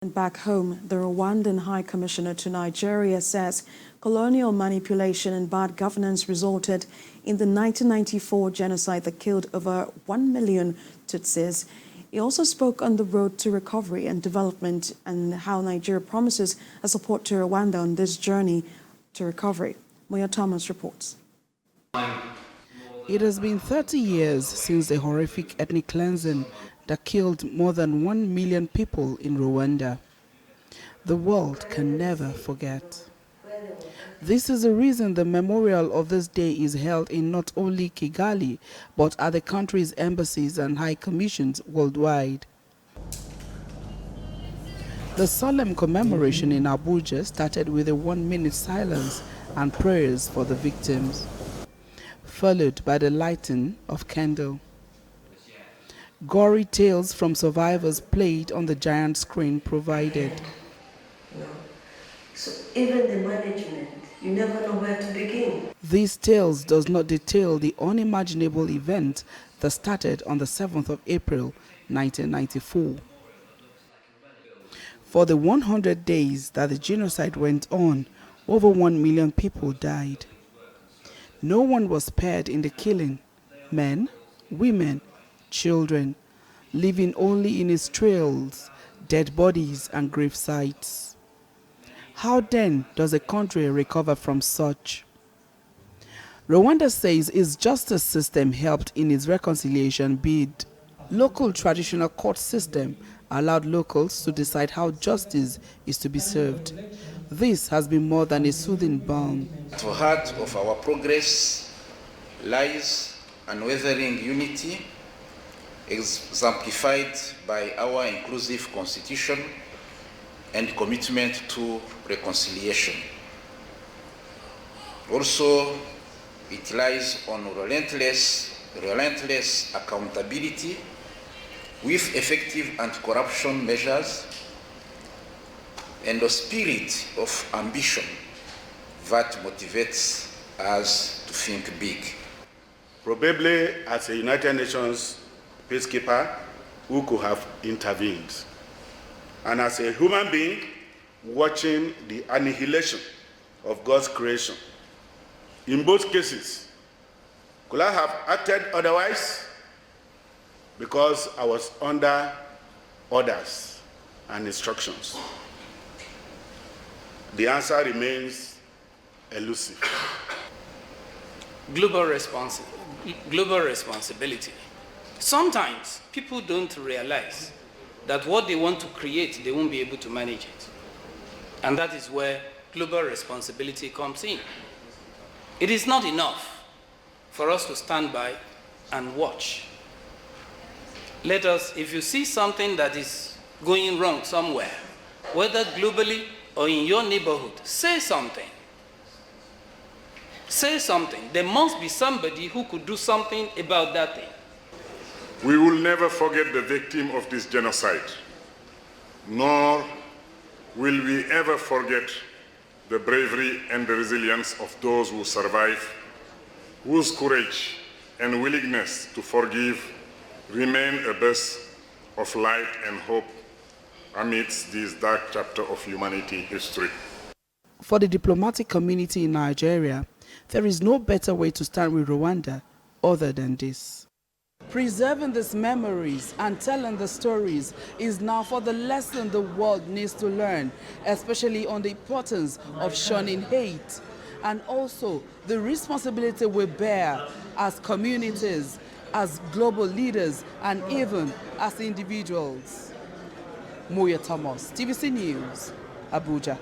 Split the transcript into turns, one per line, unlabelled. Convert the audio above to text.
And back home, the Rwandan High Commissioner to Nigeria says colonial manipulation and bad governance resulted in the 1994 genocide that killed over 1 million Tutsis. He also spoke on the road to recovery and development and how Nigeria promises a support to Rwanda on this journey to recovery. Moya Thomas reports.
It has been 30 years since the horrific ethnic cleansing that killed more than 1 million people in Rwanda. The world can never forget. This is the reason the memorial of this day is held in not only Kigali, but at the country's embassies and high commissions worldwide. The solemn commemoration in Abuja started with a 1-minute silence and prayers for the victims, followed by the lighting of candle. Gory tales from survivors played on the giant screen provided.
So even the management, you never know where to begin.
These tales does not detail the unimaginable event that started on the 7th of April, 1994. For the 100 days that the genocide went on, over 1 million people died. No one was spared in the killing. Men, women, children, living only in its trails, dead bodies and grave sites. How then does a country recover from such? Rwanda says its justice system helped in its reconciliation bid. Local traditional court system allowed locals to decide how justice is to be served. This has been more than a soothing balm.
At the heart of our progress lies unwavering unity, exemplified by our inclusive constitution and commitment to reconciliation. Also, it lies on relentless accountability with effective anti-corruption measures and a spirit of ambition that motivates us to think big.
Probably as a United Nations peacekeeper who could have intervened, and as a human being watching the annihilation of God's creation. In both cases, could I have acted otherwise? Because I was under orders and instructions. The answer remains elusive.
Global responsibility. Sometimes people don't realize that what they want to create, they won't be able to manage it. And that is where global responsibility comes in. It is not enough for us to stand by and watch. Let us, if you see something that is going wrong somewhere, whether globally or in your neighborhood, say something. Say something. There must be somebody who could do something about that thing.
We will never forget the victim of this genocide, nor will we ever forget the bravery and the resilience of those who survive, whose courage and willingness to forgive remain a burst of light and hope amidst this dark chapter of humanity history.
For the diplomatic community in Nigeria, there is no better way to stand with Rwanda other than this. Preserving these memories and telling the stories is now for the lesson the world needs to learn, especially on the importance of shunning hate, and also the responsibility we bear as communities, as global leaders, and even as individuals. Moya Thomas, TVC News, Abuja.